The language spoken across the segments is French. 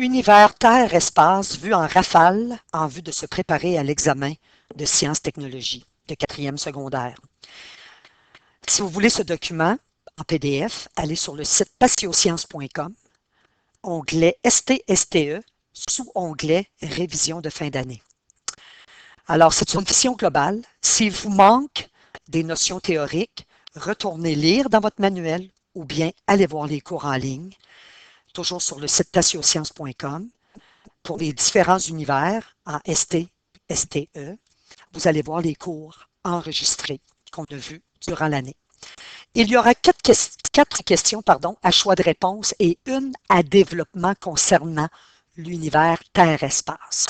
Univers, Terre, espace, vu en rafale, en vue de se préparer à l'examen de sciences-technologies de quatrième secondaire. Si vous voulez ce document en PDF, allez sur le site patiosciences.com, onglet STSTE, sous-onglet Révision de fin d'année. Alors, c'est une vision globale. S'il vous manque des notions théoriques, retournez lire dans votre manuel ou bien allez voir les cours en ligne, toujours sur le site patiosciences.com. Pour les différents univers en ST, STE, vous allez voir les cours enregistrés qu'on a vus durant l'année. Il y aura quatre questions à choix de réponse et une à développement concernant l'univers Terre-Espace.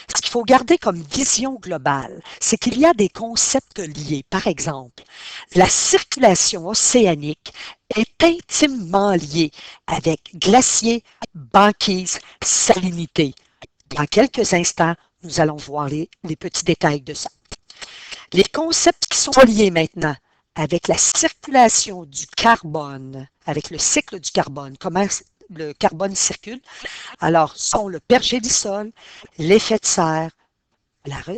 Ce qu'il faut garder comme vision globale, c'est qu'il y a des concepts liés. Par exemple, la circulation océanique est intimement liée avec glaciers, banquises, salinité. Dans quelques instants, nous allons voir les petits détails de ça. Les concepts qui sont liés maintenant avec la circulation du carbone, avec le cycle du carbone, comment le carbone circule, alors sont le pergélisol, l'effet de serre,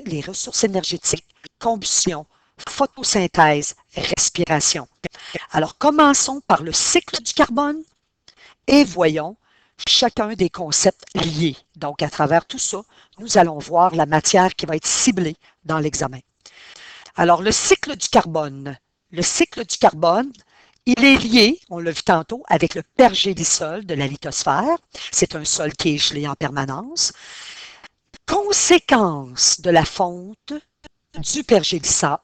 les ressources énergétiques, combustion, photosynthèse, respiration. Alors commençons par le cycle du carbone et voyons chacun des concepts liés. Donc à travers tout ça, nous allons voir la matière qui va être ciblée dans l'examen. Alors le cycle du carbone. Le cycle du carbone, il est lié, on l'a vu tantôt, avec le pergélisol de la lithosphère. C'est un sol qui est gelé en permanence. Conséquence de la fonte du pergélisol,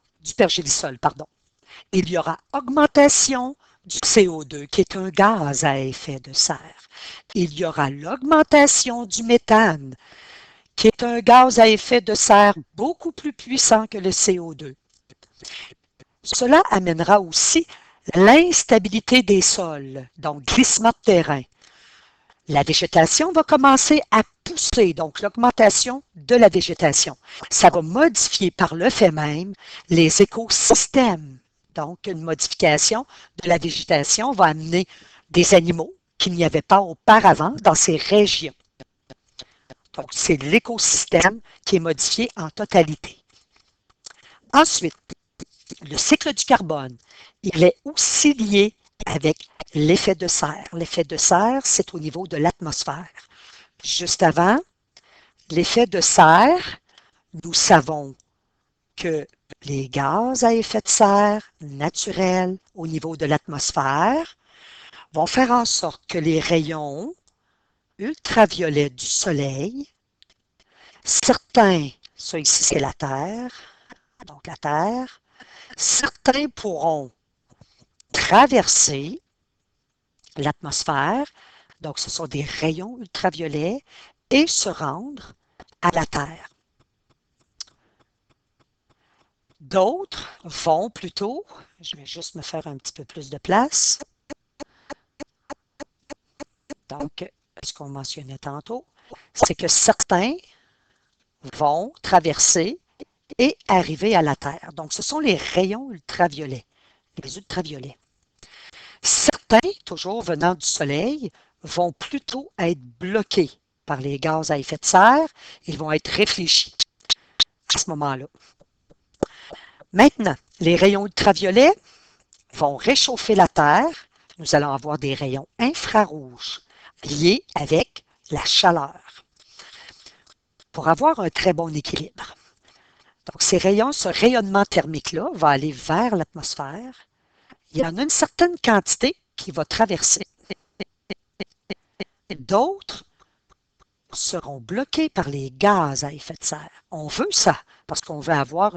il y aura augmentation du CO2, qui est un gaz à effet de serre. Il y aura l'augmentation du méthane, qui est un gaz à effet de serre beaucoup plus puissant que le CO2. Cela amènera aussi l'instabilité des sols, donc glissement de terrain. La végétation va commencer à pousser, donc l'augmentation de la végétation. Ça va modifier par le fait même les écosystèmes. Donc, une modification de la végétation va amener des animaux qu'il n'y avait pas auparavant dans ces régions. Donc, c'est l'écosystème qui est modifié en totalité. Ensuite, le cycle du carbone, il est aussi lié avec l'effet de serre. L'effet de serre, c'est au niveau de l'atmosphère. Juste avant, l'effet de serre, nous savons que les gaz à effet de serre naturels au niveau de l'atmosphère vont faire en sorte que les rayons ultraviolets du soleil, certains, ça ici c'est la Terre, donc la Terre, certains pourront traverser l'atmosphère, donc ce sont des rayons ultraviolets, et se rendre à la Terre. D'autres vont plutôt, je vais juste me faire un petit peu plus de place, donc ce qu'on mentionnait tantôt, c'est que certains vont traverser et arriver à la Terre. Donc ce sont les rayons ultraviolets, les ultraviolets. Certains, toujours venant du Soleil, vont plutôt être bloqués par les gaz à effet de serre. Ils vont être réfléchis à ce moment-là. Maintenant, les rayons ultraviolets vont réchauffer la Terre. Nous allons avoir des rayons infrarouges liés avec la chaleur pour avoir un très bon équilibre. Donc, ces rayons, ce rayonnement thermique-là va aller vers l'atmosphère. Il y en a une certaine quantité qui va traverser. D'autres seront bloqués par les gaz à effet de serre. On veut ça parce qu'on veut avoir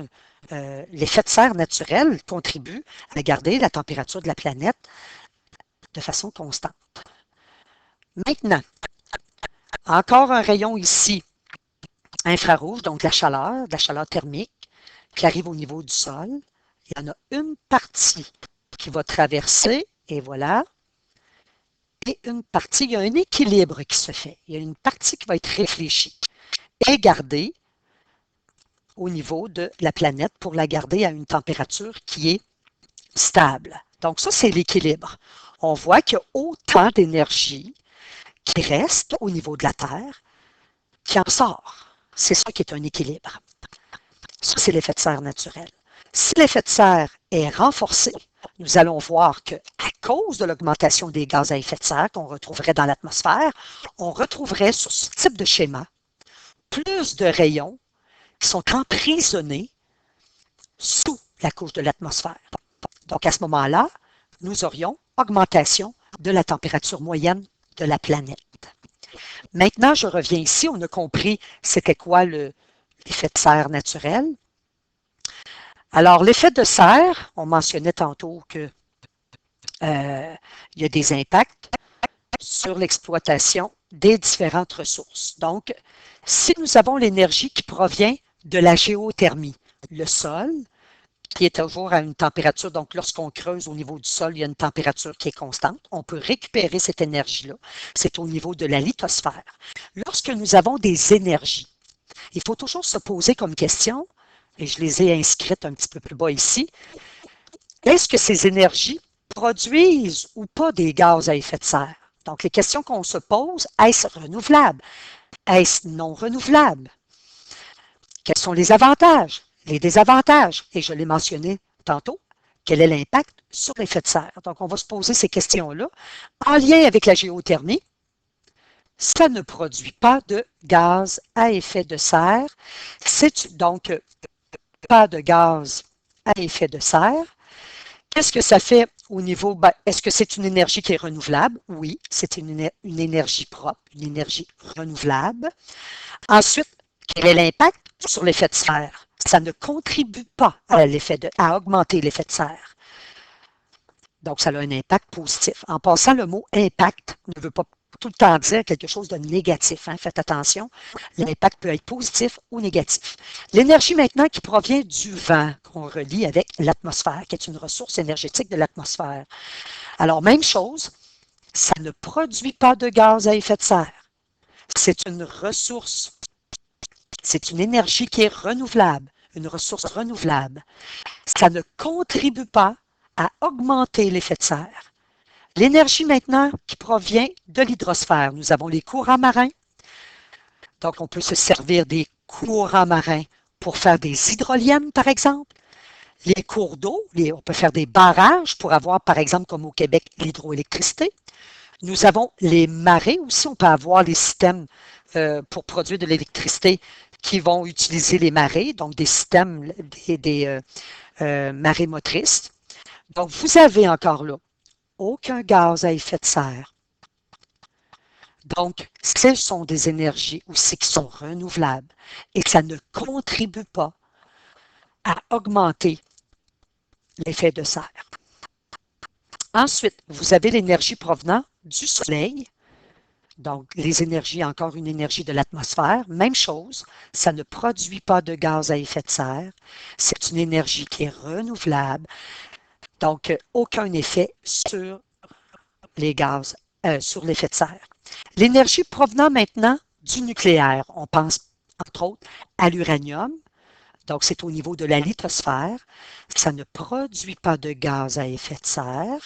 l'effet de serre naturel contribue à garder la température de la planète de façon constante. Maintenant, encore un rayon ici infrarouge, donc de la chaleur thermique qui arrive au niveau du sol. Il y en a une partie qui va traverser, et voilà, et une partie, il y a un équilibre qui se fait. Il y a une partie qui va être réfléchie et gardée au niveau de la planète pour la garder à une température qui est stable. Donc ça, c'est l'équilibre. On voit qu'il y a autant d'énergie qui reste au niveau de la Terre, qui en sort. C'est ça qui est un équilibre. Ça, c'est l'effet de serre naturel. Si l'effet de serre est renforcé, nous allons voir qu'à cause de l'augmentation des gaz à effet de serre qu'on retrouverait dans l'atmosphère, on retrouverait sur ce type de schéma plus de rayons qui sont emprisonnés sous la couche de l'atmosphère. Donc, à ce moment-là, nous aurions augmentation de la température moyenne de la planète. Maintenant, je reviens ici. On a compris c'était quoi l'effet de serre naturel. Alors, l'effet de serre, on mentionnait tantôt qu'il y a des impacts sur l'exploitation des différentes ressources. Donc, si nous avons l'énergie qui provient de la géothermie, le sol, qui est toujours à une température, donc lorsqu'on creuse au niveau du sol, il y a une température qui est constante. On peut récupérer cette énergie-là. C'est au niveau de la lithosphère. Lorsque nous avons des énergies, il faut toujours se poser comme question, et je les ai inscrites un petit peu plus bas ici, est-ce que ces énergies produisent ou pas des gaz à effet de serre? Donc, les questions qu'on se pose, est-ce renouvelable? Est-ce non renouvelable? Quels sont les avantages? Les désavantages? Et je l'ai mentionné tantôt, quel est l'impact sur l'effet de serre? Donc, on va se poser ces questions-là. En lien avec la géothermie, ça ne produit pas de gaz à effet de serre. C'est donc pas de gaz à effet de serre. Qu'est-ce que ça fait au niveau, est-ce que c'est une énergie qui est renouvelable? Oui, c'est une énergie propre, une énergie renouvelable. Ensuite, quel est l'impact sur l'effet de serre? Ça ne contribue pas à augmenter l'effet de serre. Donc, ça a un impact positif. En passant, le mot impact ne veut pas tout le temps dire quelque chose de négatif. Hein? Faites attention, l'impact peut être positif ou négatif. L'énergie maintenant qui provient du vent, qu'on relie avec l'atmosphère, qui est une ressource énergétique de l'atmosphère. Alors, même chose, ça ne produit pas de gaz à effet de serre. C'est une ressource, c'est une énergie qui est renouvelable, une ressource renouvelable. Ça ne contribue pas à augmenter l'effet de serre. L'énergie maintenant qui provient de l'hydrosphère. Nous avons les courants marins. Donc, on peut se servir des courants marins pour faire des hydroliennes, par exemple. Les cours d'eau, on peut faire des barrages pour avoir, par exemple, comme au Québec, l'hydroélectricité. Nous avons les marées aussi. On peut avoir les systèmes pour produire de l'électricité qui vont utiliser les marées, donc des systèmes, des marées motrices. Donc, vous avez encore là aucun gaz à effet de serre. Donc, ce sont des énergies aussi qui sont renouvelables et ça ne contribue pas à augmenter l'effet de serre. Ensuite, vous avez l'énergie provenant du soleil. Donc, les énergies, encore une énergie de l'atmosphère, même chose, ça ne produit pas de gaz à effet de serre. C'est une énergie qui est renouvelable. Donc, aucun effet sur les gaz, sur l'effet de serre. L'énergie provenant maintenant du nucléaire, on pense entre autres à l'uranium, donc c'est au niveau de la lithosphère, ça ne produit pas de gaz à effet de serre,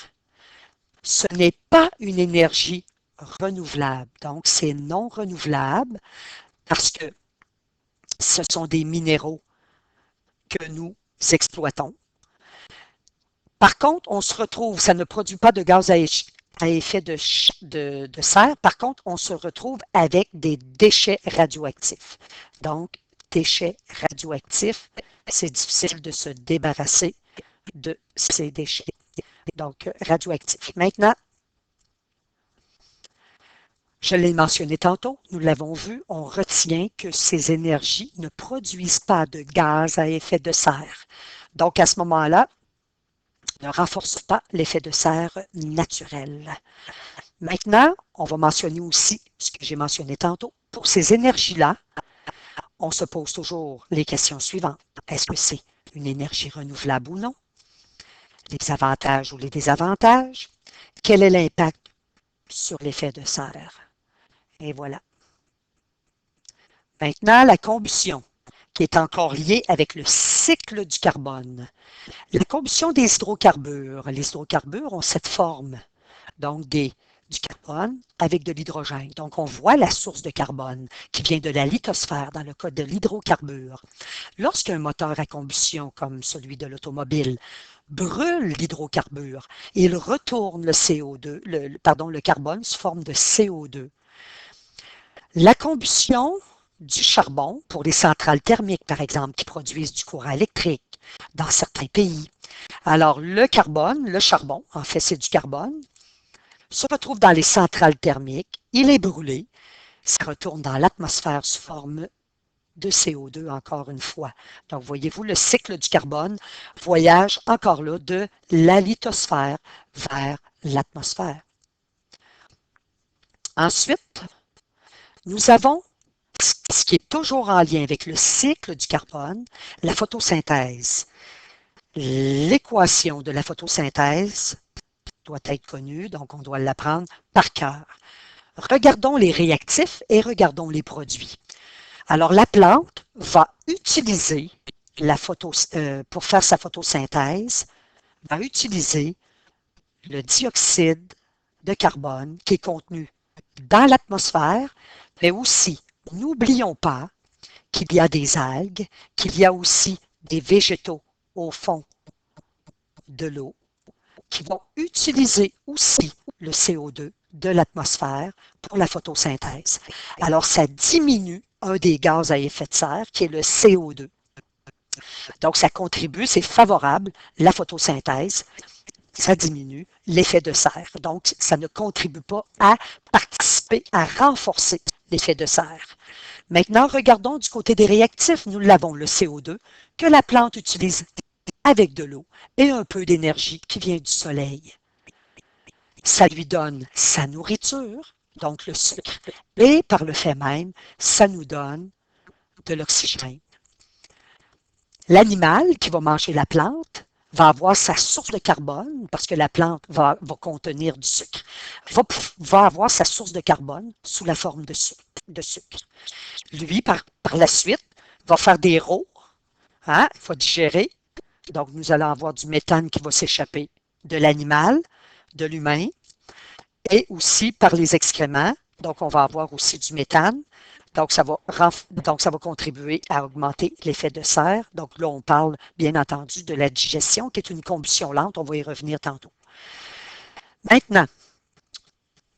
ce n'est pas une énergie renouvelable, donc c'est non renouvelable parce que ce sont des minéraux que nous exploitons. Par contre, on se retrouve, ça ne produit pas de gaz à effet de serre. Par contre, on se retrouve avec des déchets radioactifs. Donc, déchets radioactifs, c'est difficile de se débarrasser de ces déchets. Donc, radioactifs. Maintenant, je l'ai mentionné tantôt, nous l'avons vu, on retient que ces énergies ne produisent pas de gaz à effet de serre. Donc, à ce moment-là, ne renforce pas l'effet de serre naturel. Maintenant, on va mentionner aussi ce que j'ai mentionné tantôt. Pour ces énergies-là, on se pose toujours les questions suivantes. Est-ce que c'est une énergie renouvelable ou non? Les avantages ou les désavantages? Quel est l'impact sur l'effet de serre? Et voilà. Maintenant, la combustion, qui est encore liée avec le cycle du carbone. La combustion des hydrocarbures. Les hydrocarbures ont cette forme, donc des du carbone avec de l'hydrogène. Donc, on voit la source de carbone qui vient de la lithosphère dans le cas de l'hydrocarbure. Lorsqu'un moteur à combustion, comme celui de l'automobile, brûle l'hydrocarbure, il retourne le CO2, le carbone sous forme de CO2. La combustion du charbon pour les centrales thermiques, par exemple, qui produisent du courant électrique dans certains pays. Alors, le carbone, le charbon, en fait, c'est du carbone, se retrouve dans les centrales thermiques, il est brûlé, ça retourne dans l'atmosphère sous forme de CO2 encore une fois. Donc, voyez-vous, le cycle du carbone voyage encore là de la lithosphère vers l'atmosphère. Ensuite, nous avons ce qui est toujours en lien avec le cycle du carbone, la photosynthèse. L'équation de la photosynthèse doit être connue, donc on doit l'apprendre par cœur. Regardons les réactifs et regardons les produits. Alors, la plante va utiliser pour faire sa photosynthèse, va utiliser le dioxyde de carbone qui est contenu dans l'atmosphère, mais aussi, n'oublions pas qu'il y a des algues, qu'il y a aussi des végétaux au fond de l'eau qui vont utiliser aussi le CO2 de l'atmosphère pour la photosynthèse. Alors, ça diminue un des gaz à effet de serre qui est le CO2. Donc, ça contribue, c'est favorable, la photosynthèse, ça diminue l'effet de serre. Donc, ça ne contribue pas à participer, à renforcer l'effet de serre. Maintenant, regardons du côté des réactifs. Nous l'avons, le CO2, que la plante utilise avec de l'eau et un peu d'énergie qui vient du soleil. Ça lui donne sa nourriture, donc le sucre, et par le fait même, ça nous donne de l'oxygène. L'animal qui va manger la plante va avoir sa source de carbone, parce que la plante va contenir du sucre, va avoir sa source de carbone sous la forme de sucre. Lui, par la suite, va faire des rots, il faut digérer. Donc, nous allons avoir du méthane qui va s'échapper de l'animal, de l'humain, et aussi par les excréments. Donc, on va avoir aussi du méthane. Donc, ça va contribuer à augmenter l'effet de serre. Donc, là, on parle, bien entendu, de la digestion, qui est une combustion lente. On va y revenir tantôt. Maintenant,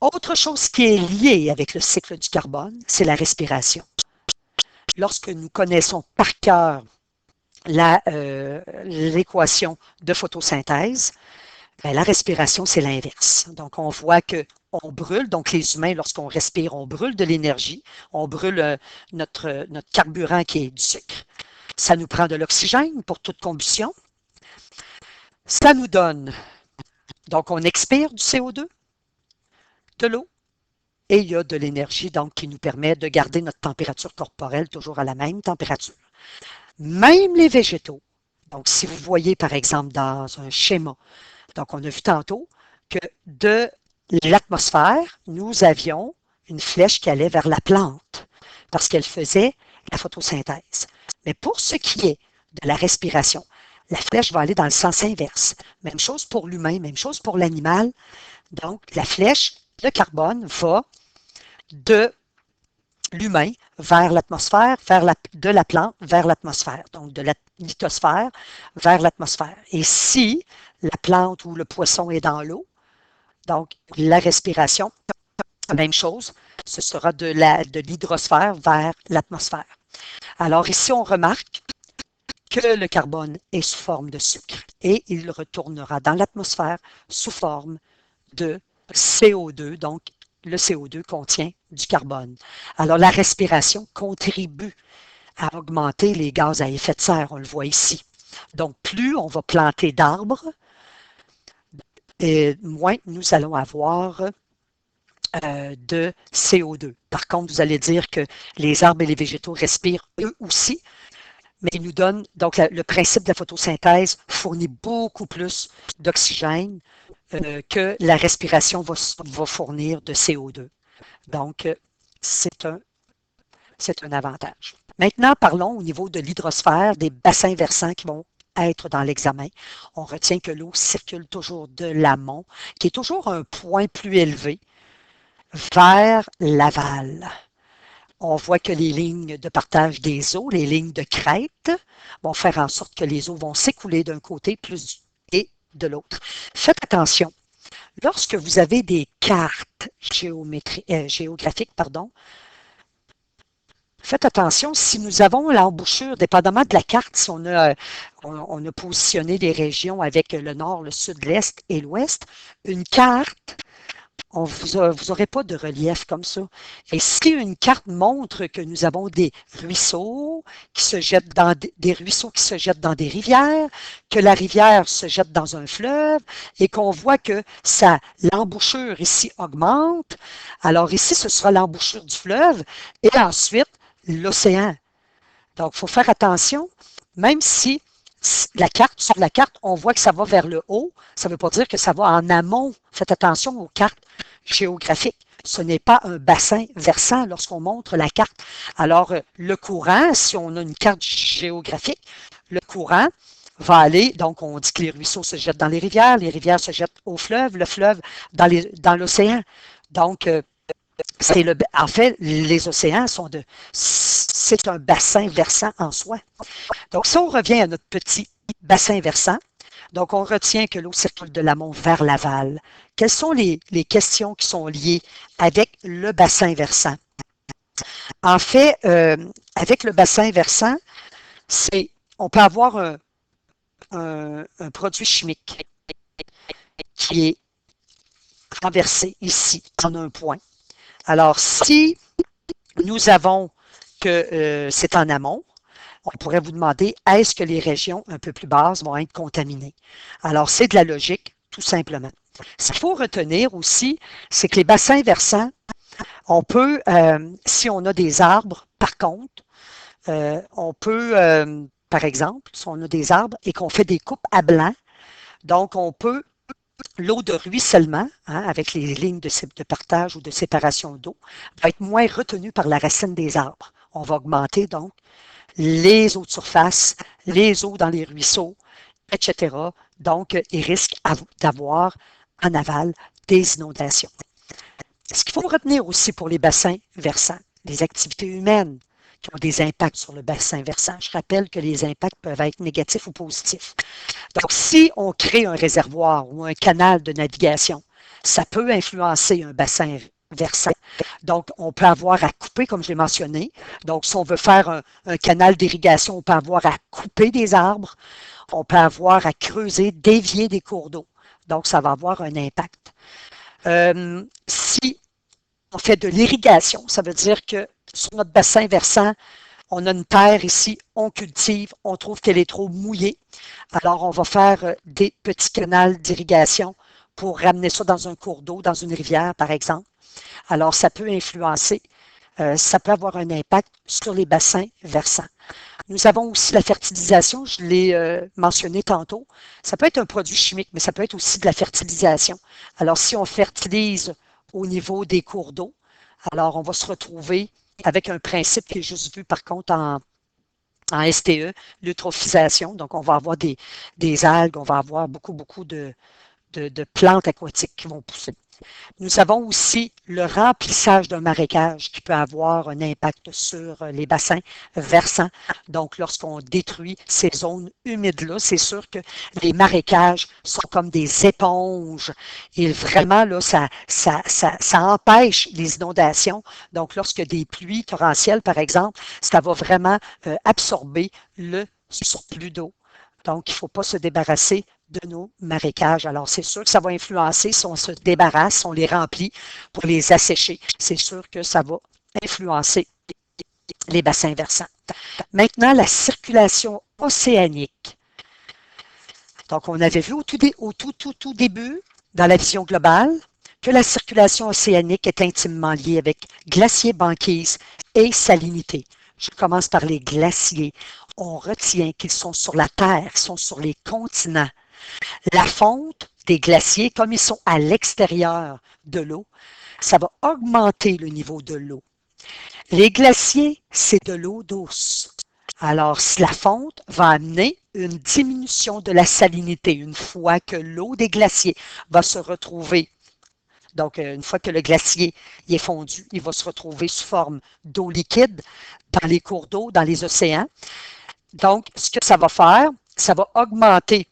autre chose qui est liée avec le cycle du carbone, c'est la respiration. Lorsque nous connaissons par cœur l'équation de photosynthèse, bien, la respiration, c'est l'inverse. Donc, on voit qu'on brûle, donc les humains, lorsqu'on respire, on brûle de l'énergie, on brûle notre carburant qui est du sucre. Ça nous prend de l'oxygène pour toute combustion. Ça nous donne, donc on expire du CO2, de l'eau, et il y a de l'énergie, donc qui nous permet de garder notre température corporelle toujours à la même température. Même les végétaux, donc si vous voyez par exemple dans un schéma, donc on a vu tantôt que de l'atmosphère, nous avions une flèche qui allait vers la plante parce qu'elle faisait la photosynthèse. Mais pour ce qui est de la respiration, la flèche va aller dans le sens inverse. Même chose pour l'humain, même chose pour l'animal. Donc, la flèche de carbone va de l'humain vers l'atmosphère, de la plante vers l'atmosphère, donc de la lithosphère vers l'atmosphère. Et si la plante ou le poisson est dans l'eau, donc la respiration, même chose, ce sera de l'hydrosphère vers l'atmosphère. Alors ici, on remarque que le carbone est sous forme de sucre et il retournera dans l'atmosphère sous forme de CO2, donc le CO2 contient du carbone. Alors, la respiration contribue à augmenter les gaz à effet de serre, on le voit ici. Donc, plus on va planter d'arbres, et moins nous allons avoir de CO2. Par contre, vous allez dire que les arbres et les végétaux respirent eux aussi, mais ils nous donnent, donc le principe de la photosynthèse fournit beaucoup plus d'oxygène que la respiration va fournir de CO2. Donc, c'est un avantage. Maintenant, parlons au niveau de l'hydrosphère, des bassins versants qui vont être dans l'examen. On retient que l'eau circule toujours de l'amont, qui est toujours un point plus élevé vers l'aval. On voit que les lignes de partage des eaux, les lignes de crête, vont faire en sorte que les eaux vont s'écouler d'un côté plus et de l'autre. Faites attention. Lorsque vous avez des cartes géographiques, faites attention, si nous avons l'embouchure, dépendamment de la carte, si on a positionné les régions avec le nord, le sud, l'est et l'ouest, une carte, vous n'aurez pas de relief comme ça. Et si une carte montre que nous avons des ruisseaux qui se jettent dans des ruisseaux qui se jettent dans des rivières, que la rivière se jette dans un fleuve et qu'on voit que l'embouchure ici augmente, alors ici, ce sera l'embouchure du fleuve et ensuite l'océan. Donc, il faut faire attention, même si sur la carte, on voit que ça va vers le haut, ça ne veut pas dire que ça va en amont. Faites attention aux cartes géographiques. Ce n'est pas un bassin versant lorsqu'on montre la carte. Alors, le courant, si on a une carte géographique, le courant va aller, donc on dit que les ruisseaux se jettent dans les rivières se jettent au fleuve, le fleuve dans l'océan. Donc, en fait, les océans c'est un bassin versant en soi. Donc, si on revient à notre petit bassin versant, donc on retient que l'eau circule de l'amont vers l'aval. Quelles sont les questions qui sont liées avec le bassin versant? En fait, avec le bassin versant, on peut avoir un produit chimique qui est renversé ici en un point. Alors, si nous avons que c'est en amont, on pourrait vous demander, est-ce que les régions un peu plus basses vont être contaminées? Alors, c'est de la logique, tout simplement. Ce qu'il faut retenir aussi, c'est que les bassins versants, on peut, si on a des arbres, par contre, on peut, par exemple, si on a des arbres et qu'on fait des coupes à blanc, donc on peut, l'eau de ruissellement, avec les lignes de partage ou de séparation d'eau, va être moins retenue par la racine des arbres. On va augmenter donc les eaux de surface, les eaux dans les ruisseaux, etc. Donc, il risque d'avoir en aval des inondations. Ce qu'il faut retenir aussi pour les bassins versants, les activités humaines qui ont des impacts sur le bassin versant. Je rappelle que les impacts peuvent être négatifs ou positifs. Donc, si on crée un réservoir ou un canal de navigation, ça peut influencer un bassin versant. Donc, on peut avoir à couper, comme je l'ai mentionné. Donc, si on veut faire un canal d'irrigation, on peut avoir à couper des arbres, on peut avoir à creuser, dévier des cours d'eau. Donc, ça va avoir un impact. Si on fait de l'irrigation, ça veut dire que sur notre bassin versant, on a une terre ici, on cultive, on trouve qu'elle est trop mouillée. Alors, on va faire des petits canaux d'irrigation pour ramener ça dans un cours d'eau, dans une rivière, par exemple. Alors, ça peut influencer, ça peut avoir un impact sur les bassins versants. Nous avons aussi la fertilisation, je l'ai mentionné tantôt. Ça peut être un produit chimique, mais ça peut être aussi de la fertilisation. Alors, si on fertilise au niveau des cours d'eau, alors on va se retrouver avec un principe qui est juste vu par contre en STE, l'eutrophisation. Donc, on va avoir des algues, on va avoir beaucoup de plantes aquatiques qui vont pousser. Nous avons aussi le remplissage d'un marécage qui peut avoir un impact sur les bassins versants. Donc, lorsqu'on détruit ces zones humides-là, c'est sûr que les marécages sont comme des éponges et vraiment, là, ça empêche les inondations. Donc, lorsque des pluies torrentielles, par exemple, ça va vraiment absorber le surplus d'eau. Donc, il ne faut pas se débarrasser de nos marécages. Alors, c'est sûr que ça va influencer si on se débarrasse, si on les remplit pour les assécher. C'est sûr que ça va influencer les bassins versants. Maintenant, la circulation océanique. Donc, on avait vu au tout début, dans la vision globale, que la circulation océanique est intimement liée avec glaciers, banquises et salinité. Je commence par les glaciers. On retient qu'ils sont sur la Terre, ils sont sur les continents. La fonte des glaciers, comme ils sont à l'extérieur de l'eau, ça va augmenter le niveau de l'eau. Les glaciers, c'est de l'eau douce. Alors, la fonte va amener une diminution de la salinité une fois que l'eau des glaciers va se retrouver Donc, une fois que le glacier il est fondu, il va se retrouver sous forme d'eau liquide dans les cours d'eau, dans les océans. Donc, ce que ça va faire, ça va augmenter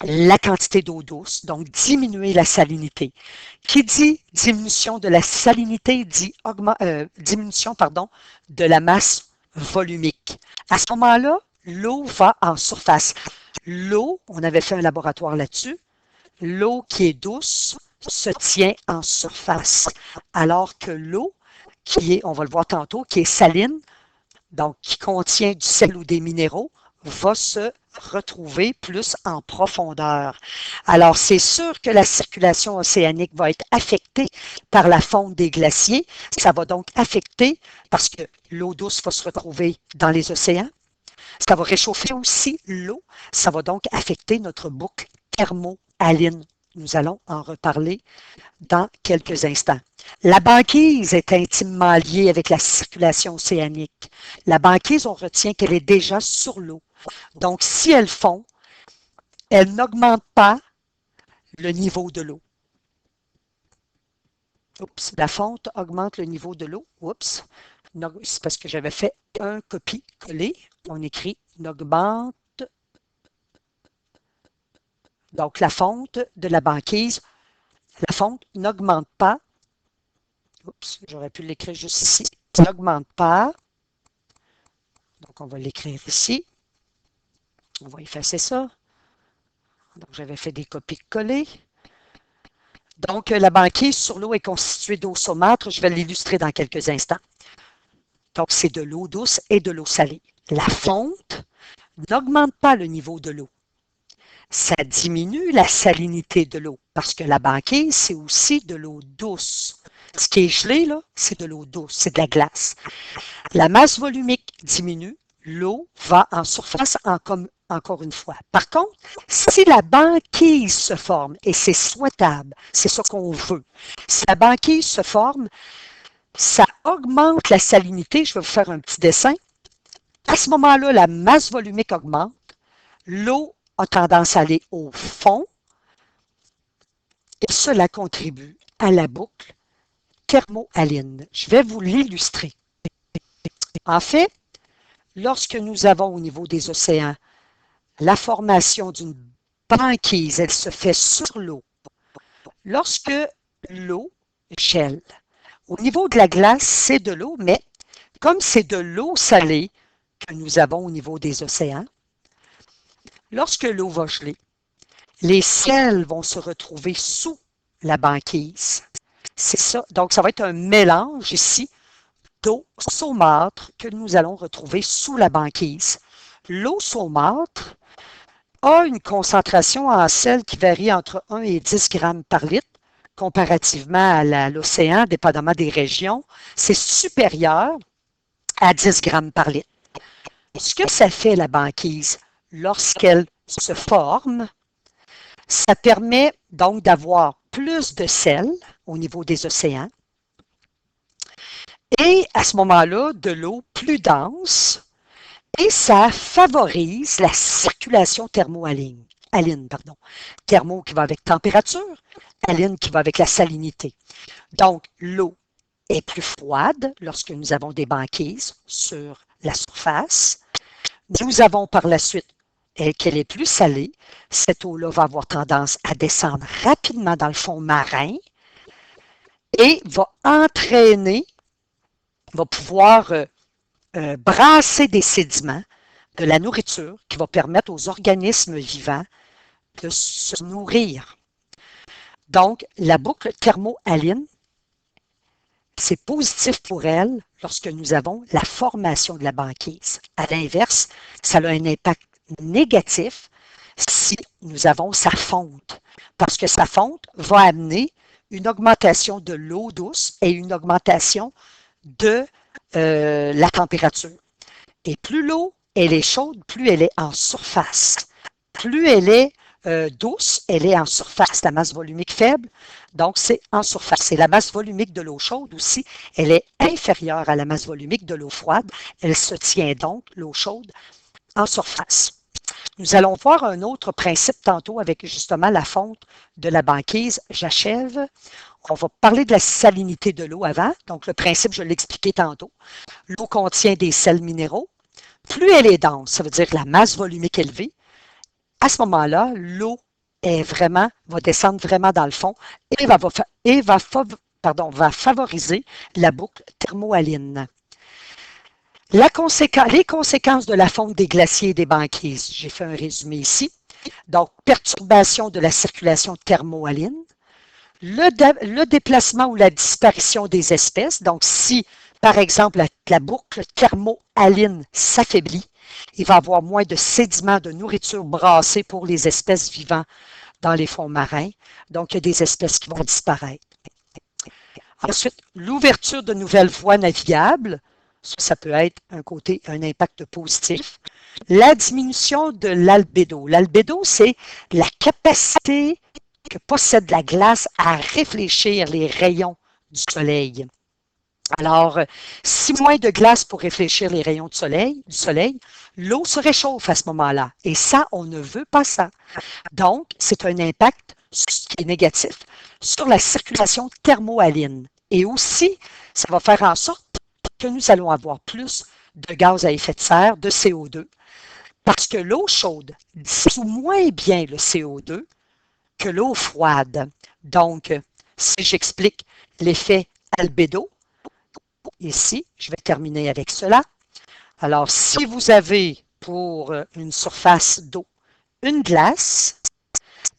la quantité d'eau douce, donc diminuer la salinité. Qui dit diminution de la salinité dit diminution de la masse volumique. À ce moment-là, l'eau va en surface. L'eau, on avait fait un laboratoire là-dessus, l'eau qui est douce se tient en surface, alors que l'eau qui est, on va le voir tantôt, qui est saline, donc qui contient du sel ou des minéraux, va se retrouver plus en profondeur. Alors, c'est sûr que la circulation océanique va être affectée par la fonte des glaciers. Ça va donc affecter, parce que l'eau douce va se retrouver dans les océans. Ça va réchauffer aussi l'eau. Ça va donc affecter notre boucle thermohaline. Nous allons en reparler dans quelques instants. La banquise est intimement liée avec la circulation océanique. La banquise, on retient qu'elle est déjà sur l'eau. Donc, si elle fond, elle n'augmente pas le niveau de l'eau. Oups, la fonte augmente le niveau de l'eau. Oups, c'est parce que j'avais fait un copier-coller. On écrit n'augmente. Donc, la fonte de la banquise, la fonte n'augmente pas. Oups, j'aurais pu l'écrire juste ici. N'augmente pas. Donc, on va l'écrire ici. On va effacer ça. Donc, j'avais fait des copier-coller. Donc, la banquise sur l'eau est constituée d'eau saumâtre. Je vais l'illustrer dans quelques instants. Donc, c'est de l'eau douce et de l'eau salée. La fonte n'augmente pas le niveau de l'eau. Ça diminue la salinité de l'eau parce que la banquise, c'est aussi de l'eau douce. Ce qui est gelé, là, c'est de l'eau douce, c'est de la glace. La masse volumique diminue, l'eau va en surface encore une fois. Par contre, si la banquise se forme, et c'est souhaitable, c'est ce qu'on veut, si la banquise se forme, ça augmente la salinité. Je vais vous faire un petit dessin. À ce moment-là, la masse volumique augmente, l'eau a tendance à aller au fond, et cela contribue à la boucle thermohaline. Je vais vous l'illustrer. En fait, lorsque nous avons au niveau des océans la formation d'une banquise, elle se fait sur l'eau. Lorsque l'eau gèle, au niveau de la glace, c'est de l'eau, mais comme c'est de l'eau salée que nous avons au niveau des océans, lorsque l'eau va geler, les sels vont se retrouver sous la banquise. C'est ça. Donc, ça va être un mélange ici d'eau saumâtre que nous allons retrouver sous la banquise. L'eau saumâtre a une concentration en sel qui varie entre 1 et 10 grammes par litre comparativement à l'océan, dépendamment des régions. C'est supérieur à 10 grammes par litre. Ce que ça fait, la banquise, lorsqu'elle se forme, ça permet donc d'avoir plus de sel au niveau des océans et à ce moment-là, de l'eau plus dense et ça favorise la circulation thermohaline. Thermo qui va avec température, haline qui va avec la salinité. Donc, l'eau est plus froide lorsque nous avons des banquises sur la surface. Nous avons par la suite qu'elle est plus salée. Cette eau-là va avoir tendance à descendre rapidement dans le fond marin et va entraîner, va pouvoir brasser des sédiments, de la nourriture qui va permettre aux organismes vivants de se nourrir. Donc, la boucle thermohaline, c'est positif pour elle lorsque nous avons la formation de la banquise. À l'inverse, ça a un impact négatif si nous avons sa fonte, parce que sa fonte va amener une augmentation de l'eau douce et une augmentation de la température. Et plus l'eau elle est chaude, plus elle est en surface. Plus elle est douce, elle est en surface. La masse volumique faible, donc c'est en surface. Et la masse volumique de l'eau chaude aussi, elle est inférieure à la masse volumique de l'eau froide. Elle se tient donc, l'eau chaude, en surface. Nous allons voir un autre principe tantôt avec justement la fonte de la banquise. J'achève. On va parler de la salinité de l'eau avant. Donc, le principe, je l'ai expliqué tantôt. L'eau contient des sels minéraux. Plus elle est dense, ça veut dire la masse volumique élevée, à ce moment-là, l'eau va descendre vraiment dans le fond et va favoriser la boucle thermohaline. Les conséquences de la fonte des glaciers et des banquises, j'ai fait un résumé ici. Donc, perturbation de la circulation thermohaline, le déplacement ou la disparition des espèces. Donc, si, par exemple, la boucle thermohaline s'affaiblit, il va y avoir moins de sédiments de nourriture brassés pour les espèces vivant dans les fonds marins. Donc, il y a des espèces qui vont disparaître. Ensuite, l'ouverture de nouvelles voies navigables. Ça peut être un impact positif. La diminution de l'albédo. L'albédo, c'est la capacité que possède la glace à réfléchir les rayons du soleil. Alors, si moins de glace pour réfléchir les rayons du soleil, l'eau se réchauffe à ce moment-là. Et ça, on ne veut pas ça. Donc, c'est un impact qui est négatif sur la circulation thermohaline. Et aussi, ça va faire en sorte que nous allons avoir plus de gaz à effet de serre, de CO2, parce que l'eau chaude dissout moins bien le CO2 que l'eau froide. Donc, si j'explique l'effet albédo, ici, je vais terminer avec cela. Alors, si vous avez pour une surface d'eau une glace,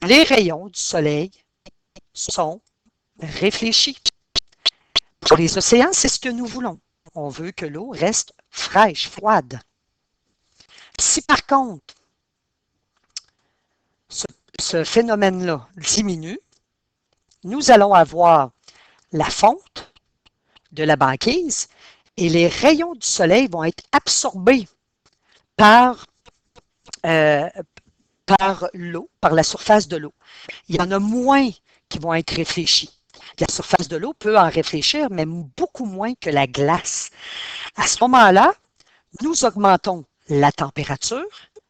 les rayons du soleil sont réfléchis. Pour les océans, c'est ce que nous voulons. On veut que l'eau reste fraîche, froide. Si par contre, ce phénomène-là diminue, nous allons avoir la fonte de la banquise et les rayons du soleil vont être absorbés par l'eau, par la surface de l'eau. Il y en a moins qui vont être réfléchis. La surface de l'eau peut en réfléchir, mais beaucoup moins que la glace. À ce moment-là, nous augmentons la température,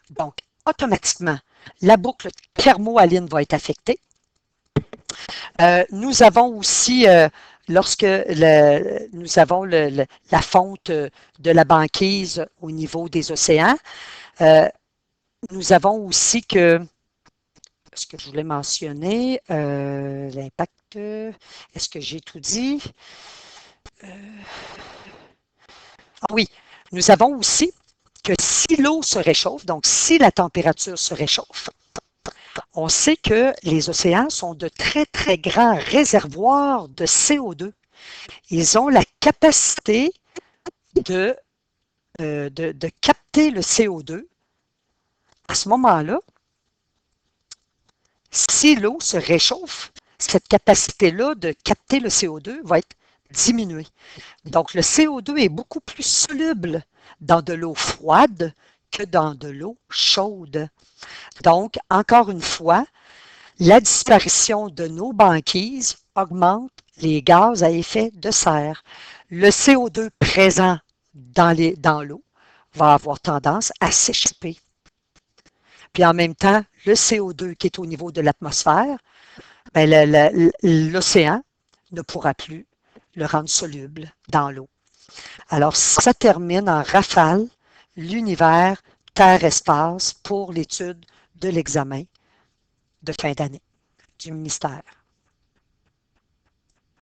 donc automatiquement, la boucle thermohaline va être affectée. Nous avons aussi, lorsque nous avons la fonte de la banquise au niveau des océans, nous avons aussi ce que je voulais mentionner, l'impact, est-ce que j'ai tout dit? Oui, nous avons aussi que si l'eau se réchauffe, donc si la température se réchauffe, on sait que les océans sont de très, très grands réservoirs de CO2. Ils ont la capacité de capter le CO2. À ce moment-là, si l'eau se réchauffe, cette capacité-là de capter le CO2 va être diminuée. Donc, le CO2 est beaucoup plus soluble dans de l'eau froide que dans de l'eau chaude. Donc, encore une fois, la disparition de nos banquises augmente les gaz à effet de serre. Le CO2 présent dans l'eau va avoir tendance à s'échapper. Puis en même temps, le CO2 qui est au niveau de l'atmosphère, l'océan ne pourra plus le rendre soluble dans l'eau. Alors, ça termine en rafale l'univers Terre-Espace pour l'étude de l'examen de fin d'année du ministère.